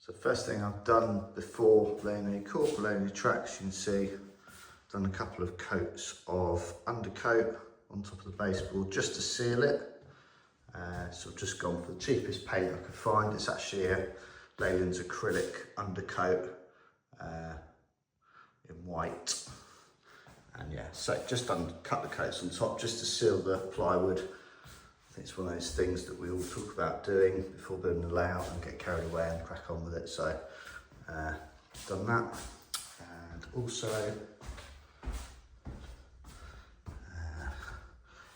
So first thing I've done before laying any cork or laying any tracks, you can see I've done a couple of coats of undercoat on top of the baseboard just to seal it. So I've just gone for the cheapest paint I could find. It's actually a Leyland's acrylic undercoat in white. And yeah, so just done a couple of coats on top just to seal the plywood. I think it's one of those things that we all talk about doing before building a layout and get carried away and crack on with it. So done that, and also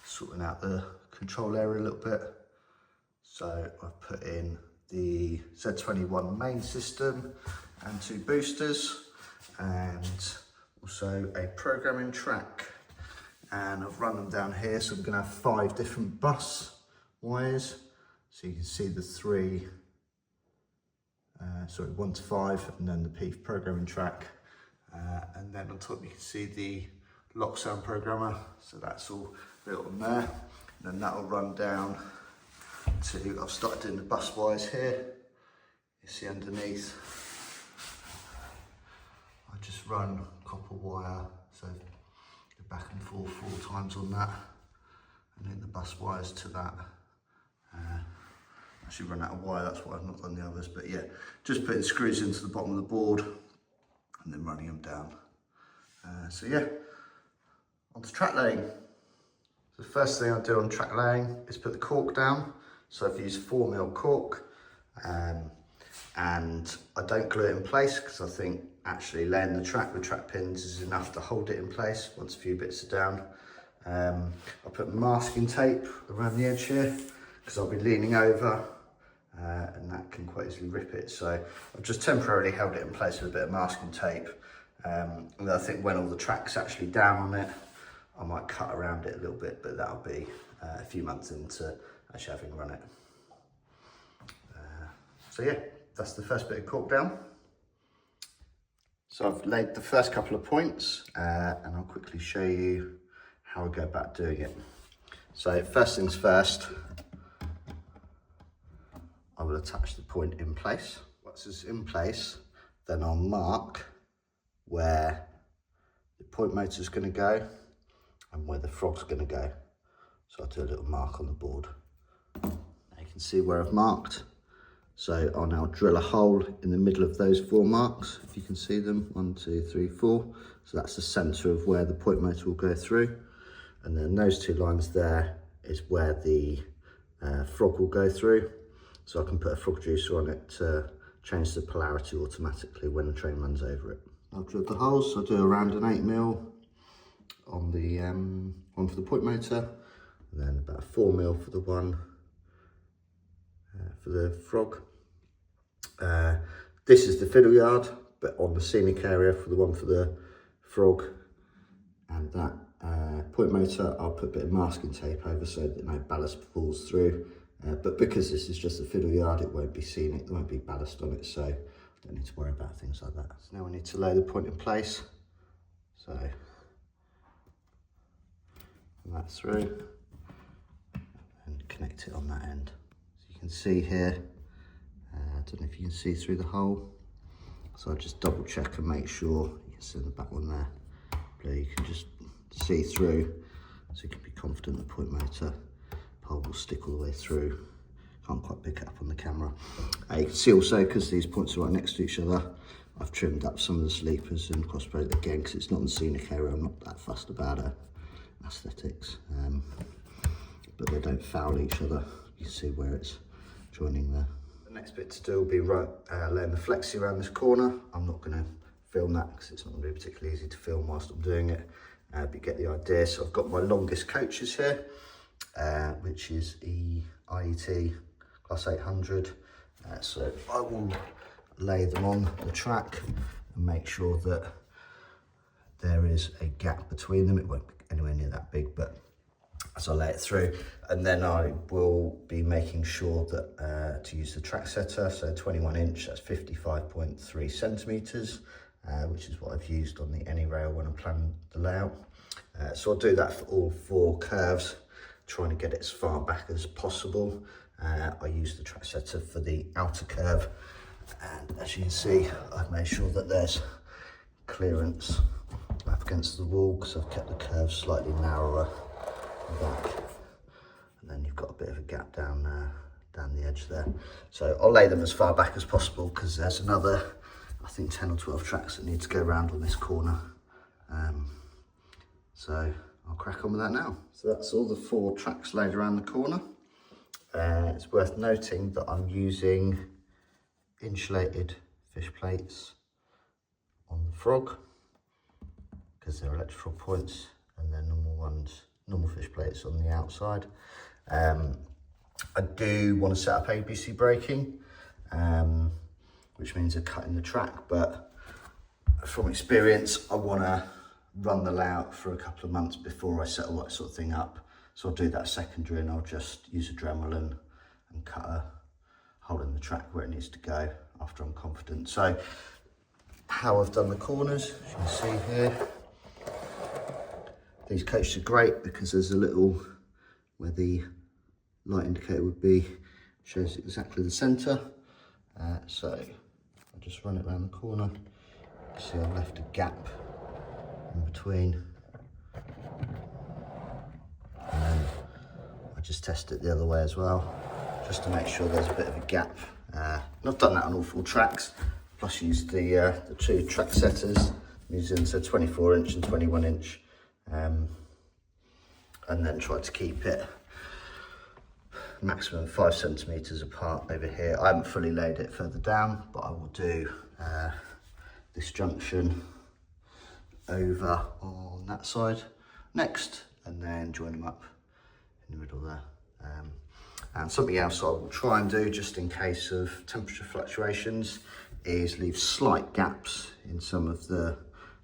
sorting out the control area a little bit. So I've put in the Z21 main system and 2 boosters, and also a programming track, and I've run them down here. So I'm going to have 5 different bus wires, so you can see the 1 to 5, and then the PEEF programming track, and then on top you can see the lock sound programmer, so that's all built on there. And then that'll run down to, I've started doing the bus wires here, you see underneath I just run copper wire, so go back and forth 4 times on that, and then the bus wires to that. Actually run out of wire, that's why I've not done the others, but yeah, just putting screws into the bottom of the board and then running them down. So yeah, on to track laying. The first thing I do on track laying is put the cork down. So I've used 4mm cork, and I don't glue it in place because I think actually laying the track with track pins is enough to hold it in place once a few bits are down. I put masking tape around the edge here because I'll be leaning over and that can quite easily rip it. So I've just temporarily held it in place with a bit of masking tape. And I think when all the track's actually down on it, I might cut around it a little bit, but that'll be a few months into actually having run it. So yeah, that's the first bit of cork down. So I've laid the first couple of points, and I'll quickly show you how I go about doing it. So first things first, I will attach the point in place. Once it's in place, then I'll mark where the point motor is going to go and where the frog's going to go. So I'll do a little mark on the board. Now you can see where I've marked. So I'll now drill a hole in the middle of those 4 marks, if you can see them, 1, 2, 3, 4. So that's the centre of where the point motor will go through. And then those 2 lines there is where the frog will go through. So I can put a frog juicer on it to change the polarity automatically when the train runs over it. I've drilled the holes, so I'll do around an 8mm on the one for the point motor, and then about 4mm for the one for the frog. This is the fiddle yard, but on the scenic area for the one for the frog. And that point motor, I'll put a bit of masking tape over so that no ballast falls through. But because this is just a fiddle yard, it won't be scenic, there won't be ballast on it, so I don't need to worry about things like that. So now I need to lay the point in place. So that through and connect it on that end. So you can see here, I don't know if you can see through the hole. So I just double check and make sure, you can see the back one there, but you can just see through, so you can be confident the point motor pole will stick all the way through. Can't quite pick it up on the camera. You can see also, because these points are right next to each other, I've trimmed up some of the sleepers and crossbred again, because it's not in the scenic area. I'm not that fussed about aesthetics, but they don't foul each other. You can see where it's joining there. The next bit to do will be laying the flexi around this corner. I'm not going to film that because it's not going to be particularly easy to film whilst I'm doing it, but you get the idea. So I've got my longest coaches here, which is IET Class 800. So I will lay them on the track and make sure that there is a gap between them. It won't be anywhere near that big, but as I lay it through, and then I will be making sure that to use the track setter, so 21 inch, that's 55.3 centimeters, which is what I've used on the any rail when I plan the layout. So I'll do that for all 4 curves, trying to get it as far back as possible. I use the track setter for the outer curve, And as you can see, I've made sure that there's clearance up against the wall because I've kept the curve slightly narrower back. And then you've got a bit of a gap down the edge there. So I'll lay them as far back as possible because there's another, I think 10 or 12 tracks that need to go around on this corner. So I'll crack on with that now. So that's all the 4 tracks laid around the corner. It's worth noting that I'm using insulated fish plates on the frog because they're electrofrog points, and then normal fish plates on the outside. I do want to set up ABC braking, which means a cut in the track, but from experience, I want to run the layout for a couple of months before I set all that sort of thing up. So I'll do that secondary, and I'll just use a Dremel and cut a hole in the track where it needs to go after I'm confident. So how I've done the corners, as you can see here, these coaches are great because there's a little, where the light indicator would be, shows exactly the centre. So I'll just run it around the corner. You see I've left a gap in between. And then I just test it the other way as well, just to make sure there's a bit of a gap. And I've done that on all 4 tracks, plus used the 2 track setters, using so 24 inch and 21 inch. And then try to keep it maximum 5 centimetres apart over here. I haven't fully laid it further down, but I will do this junction over on that side next, and then join them up in the middle there. And something else I will try and do, just in case of temperature fluctuations, is leave slight gaps in some of the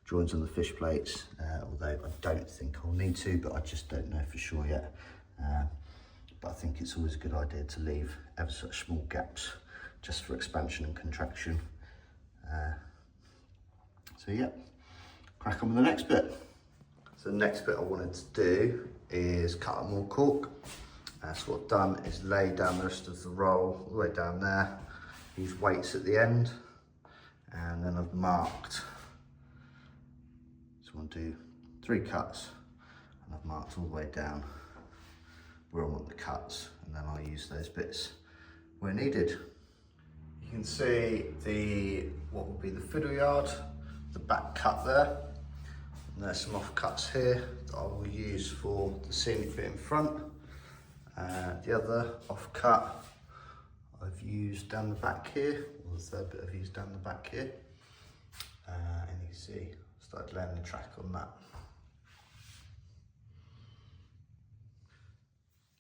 joins on the fish plates, although I don't think I'll need to, but I just don't know for sure yet. But I think it's always a good idea to leave ever such small gaps just for expansion and contraction. So yeah, crack on with the next bit. So the next bit I wanted to do is cut up more cork. So what I've done is lay down the rest of the roll all the way down there, use weights at the end, and then I've marked. So I want to do 3 cuts, and I've marked all the way down where I want the cuts, and then I'll use those bits where needed. You can see what will be the fiddle yard, the back cut there, and there's some off cuts here that I will use for the scenic bit in front. The other off cut I've used down the back here, or the third bit I've used down the back here, and you can see I started laying the track on that.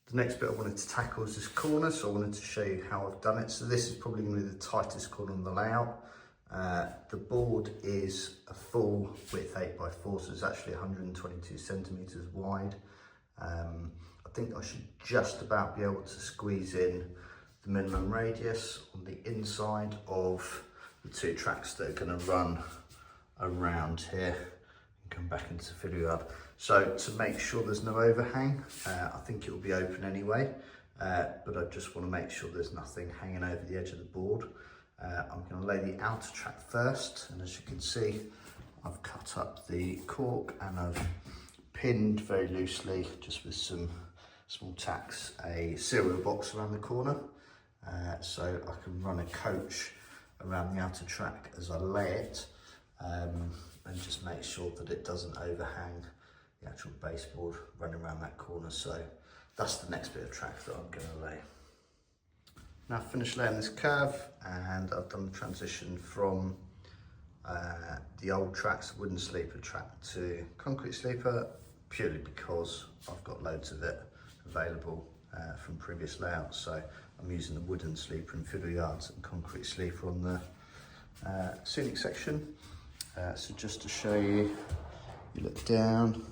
The next bit I wanted to tackle is this corner, so I wanted to show you how I've done it. So this is probably going to be the tightest corner on the layout. The board is a full width 8x4, so it's actually 122 centimetres wide. I think I should just about be able to squeeze in the minimum radius on the inside of the 2 tracks that are going to run around here and come back into the fiddle yard. So to make sure there's no overhang, I think it will be open anyway, but I just want to make sure there's nothing hanging over the edge of the board. I'm going to lay the outer track first, and as you can see, I've cut up the cork and I've pinned very loosely, just with some small tacks, a cereal box around the corner, so I can run a coach around the outer track as I lay it, and just make sure that it doesn't overhang the actual baseboard running around that corner. So that's the next bit of track that I'm going to lay. Now I've finished laying this curve, and I've done the transition from the old tracks, wooden sleeper track, to concrete sleeper, purely because I've got loads of it available from previous layouts. So I'm using the wooden sleeper in fiddle yards and concrete sleeper on the scenic section. So just to show you, you look down,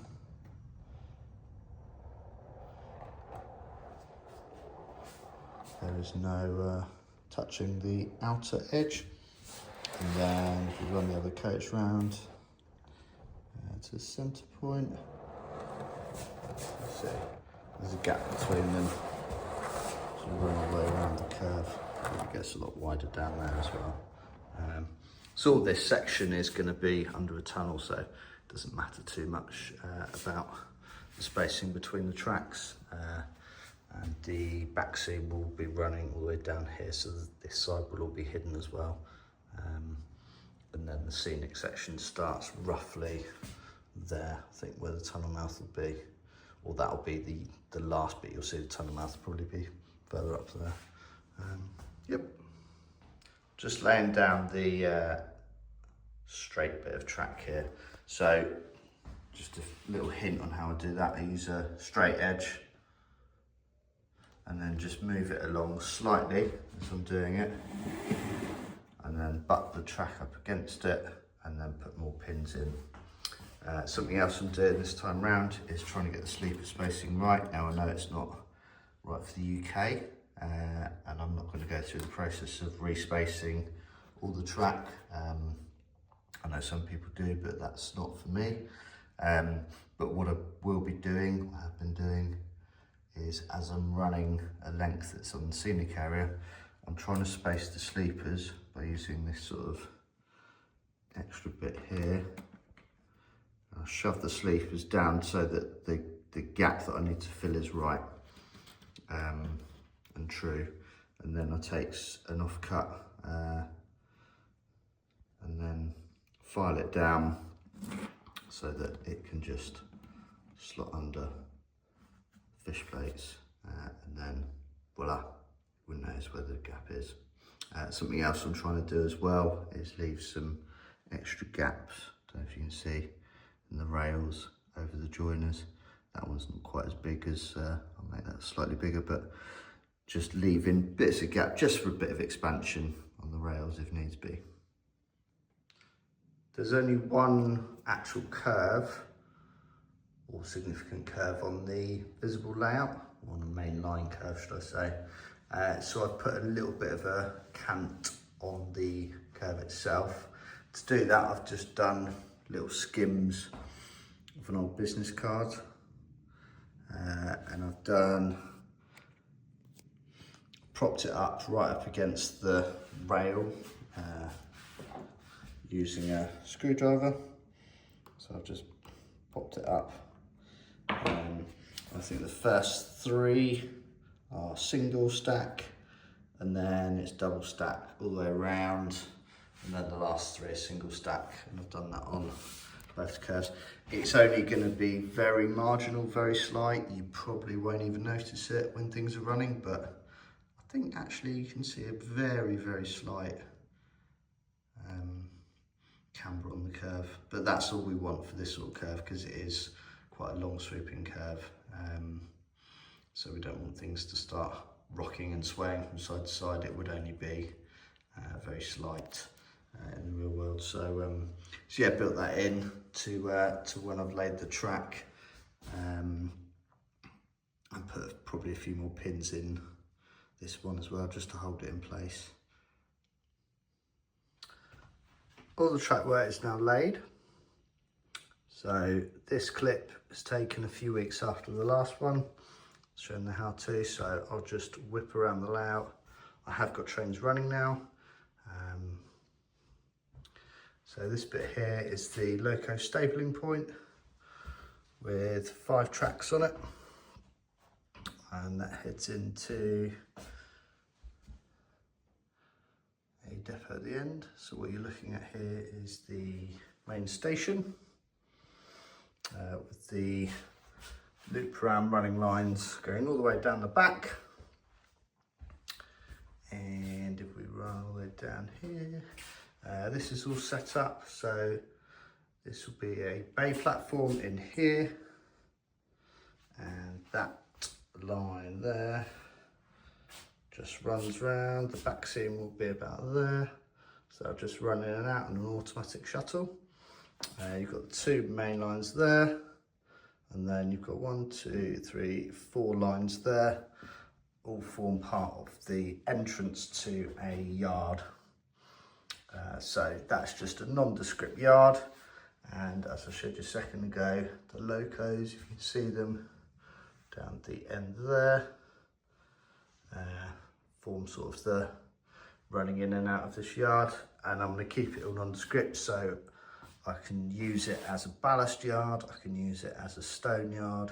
there is no touching the outer edge. And then if you run the other coach round to the centre point, see there's a gap between them, so you run all the way around the curve. It gets a lot wider down there as well. So all this section is going to be under a tunnel, so it doesn't matter too much about the spacing between the tracks. And the back seam will be running all the way down here, so this side will all be hidden as well. And then the scenic section starts roughly there, I think, where the tunnel mouth will be, or that'll be the last bit. You'll see the tunnel mouth will probably be further up there. Yep. Just laying down the straight bit of track here. So just a little hint on how I do that. I use a straight edge and then just move it along slightly as I'm doing it, and then butt the track up against it and then put more pins in. Something else I'm doing this time round is trying to get the sleeper spacing right. Now I know it's not right for the UK, and I'm not going to go through the process of respacing all the track. I know some people do, but that's not for me. But what I will be doing, I have been doing, is as I'm running a length that's on the scenic area, I'm trying to space the sleepers by using this sort of extra bit here. I'll shove the sleepers down so that the gap that I need to fill is right and true. And then I take an offcut and then file it down so that it can just slot under fish plates, and then voila, we knows where the gap is. Something else I'm trying to do as well is leave some extra gaps, don't know if you can see, in the rails over the joiners. That one's not quite as big as, I'll make that slightly bigger, but just leaving bits of gap just for a bit of expansion on the rails if needs be. There's only one actual curve, or significant curve, on the visible layout, or on the main line curve should I say. So I've put a little bit of a cant on the curve itself. To do that, I've just done little skims of an old business card, and I've propped it up right up against the rail using a screwdriver. So I've just popped it up. I think the first three are single stack, and then it's double stack all the way around, and then the last three are single stack, and I've done that on both curves. It's only going to be very marginal, very slight. You probably won't even notice it when things are running, but I think actually you can see a very, very slight camber on the curve. But that's all we want for this sort of curve, because it is quite a long sweeping curve. So we don't want things to start rocking and swaying from side to side. It would only be very slight in the real world. So yeah, built that in to when I've laid the track, and put probably a few more pins in this one as well, just to hold it in place. All the track work is now laid. So this clip is taken a few weeks after the last one, showing the how-to. So I'll just whip around the layout. I have got trains running now. So this bit here is the Roco stapling point with 5 tracks on it, and that heads into a depot at the end. So what you're looking at here is the main station with the loop around running lines going all the way down the back. And if we run all the way down here, this is all set up. So this will be a bay platform in here, and that line there just runs round. The back seam will be about there, so I'll just run in and out on an automatic shuttle. You've got the 2 main lines there, and then you've got 1, 2, 3, 4 lines there, all form part of the entrance to a yard. So that's just a nondescript yard, and as I showed you a second ago, the locos, you can see them down the end there, form sort of the running in and out of this yard, and I'm going to keep it all nondescript, so I can use it as a ballast yard, I can use it as a stone yard,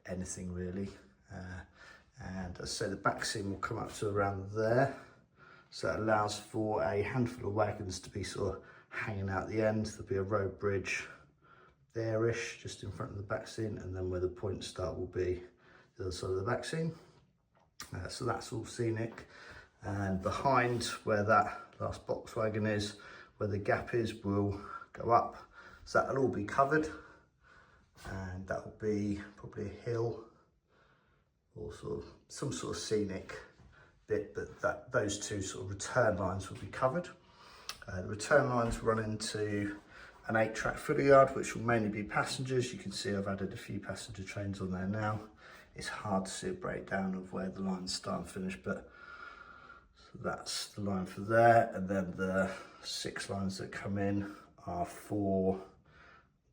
anything really. And as I say, the back seam will come up to around there, so it allows for a handful of wagons to be sort of hanging out the end. There'll be a road bridge there-ish, just in front of the back seam, and then where the point start will be the other side of the back seam. So that's all scenic. And behind where that last box wagon is, where the gap is, will go up. So that'll all be covered, and that will be probably a hill or sort of some sort of scenic bit, but those two sort of return lines will be covered. The return lines run into an 8-track footer yard, which will mainly be passengers. You can see I've added a few passenger trains on there now. It's hard to see a breakdown of where the lines start and finish, but so that's the line for there. And then the 6 lines that come in are for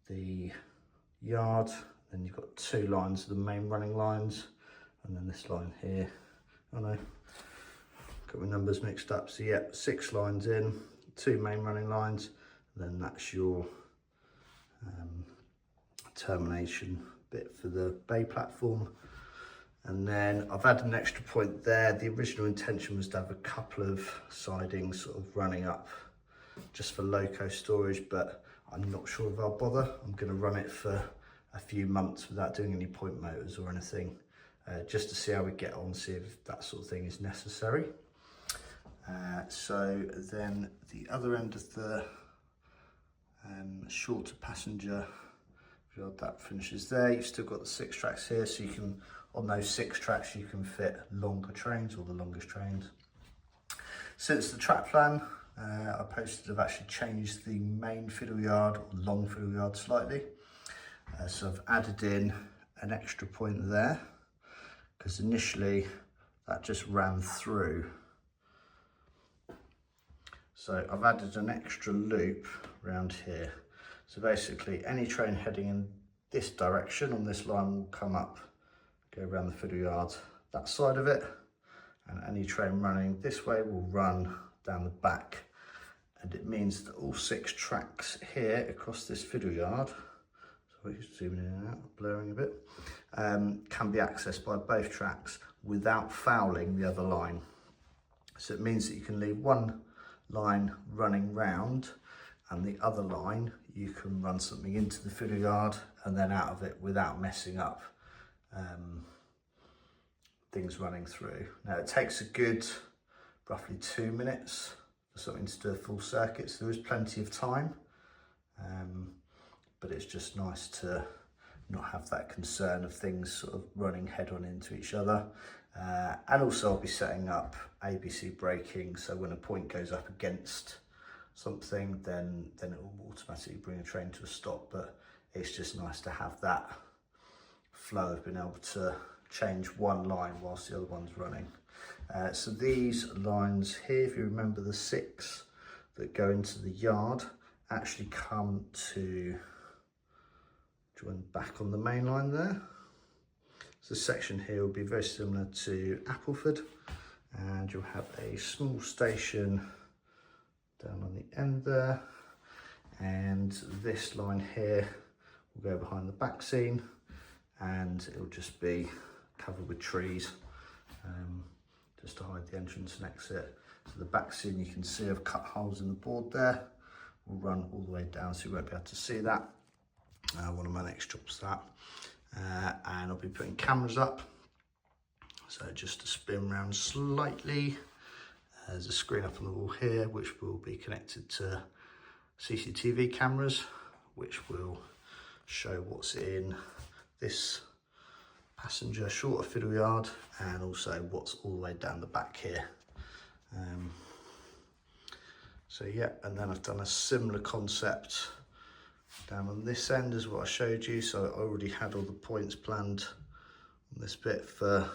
the yard. Then you've got 2 lines of the main running lines, and then this line here. Oh no, got my numbers mixed up. So yeah, 6 lines in, 2 main running lines, and then that's your termination bit for the bay platform. And then I've added an extra point there. The original intention was to have a couple of sidings sort of running up just for loco storage, but I'm not sure if I'll bother. I'm going to run it for a few months without doing any point motors or anything, just to see how we get on, see if that sort of thing is necessary. So then the other end of the shorter passenger field, that finishes there. You've still got the 6 tracks here, so you can, on those 6 tracks, you can fit longer trains, or the longest trains. Since the track plan I posted, I've actually changed the main fiddle yard, or long fiddle yard, slightly. So I've added in an extra point there, because initially that just ran through. So I've added an extra loop around here. So basically any train heading in this direction on this line will come up, go around the fiddle yard, that side of it, and any train running this way will run down the back. And it means that all 6 tracks here across this fiddle yard, sorry, zooming in and out, blurring a bit, can be accessed by both tracks without fouling the other line. So it means that you can leave one line running round, and the other line you can run something into the fiddle yard and then out of it without messing up things running through. Now it takes a good roughly 2 minutes for something to do a full circuit, so there is plenty of time, but it's just nice to not have that concern of things sort of running head on into each other. And also I'll be setting up ABC braking, so when a point goes up against something, then it will automatically bring a train to a stop. But it's just nice to have that flow of being able to change one line whilst the other one's running. So these lines here, if you remember the 6 that go into the yard, actually come to join back on the main line there. So this section here will be very similar to Appleford, and you'll have a small station down on the end there, and this line here will go behind the back scene, and it'll just be covered with trees just to hide the entrance and exit. So the back scene, you can see I've cut holes in the board there, will run all the way down, so you won't be able to see that. One of my next jobs that. And I'll be putting cameras up, so just to spin around slightly. There's a screen up on the wall here which will be connected to CCTV cameras, which will show what's in this passenger shorter fiddle yard, and also what's all the way down the back here. So yeah, and then I've done a similar concept down on this end as what I showed you. So I already had all the points planned on this bit for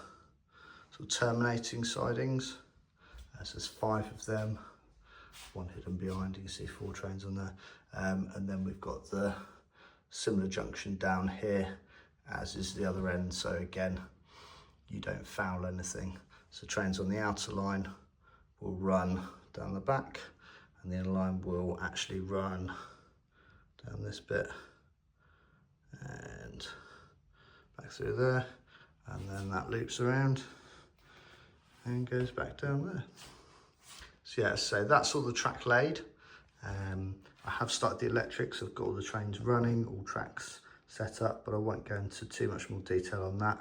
sort of terminating sidings. So there's 5 of them, 1 hidden behind, you can see 4 trains on there. And then we've got the similar junction down here, as is the other end. So again, you don't foul anything. So trains on the outer line will run down the back, and the inline will actually run down this bit and back through there, and then that loops around and goes back down there. So yeah, so that's all the track laid. I have started the electrics, I've got all the trains running, all tracks set up, but I won't go into too much more detail on that.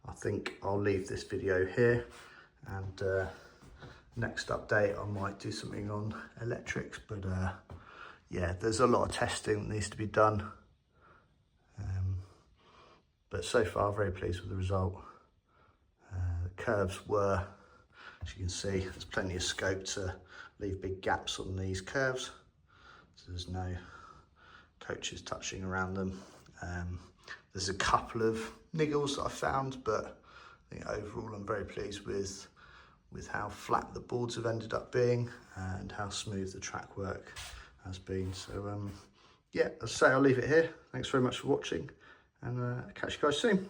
I think I'll leave this video here, and next update I might do something on electrics, but yeah, there's a lot of testing that needs to be done. But so far, very pleased with the result. The curves were, as you can see, there's plenty of scope to leave big gaps on these curves, so there's no coaches touching around them. There's a couple of niggles that I found, but I think overall I'm very pleased with how flat the boards have ended up being and how smooth the track work has been. So yeah, as I say, I'll leave it here. Thanks very much for watching, and catch you guys soon.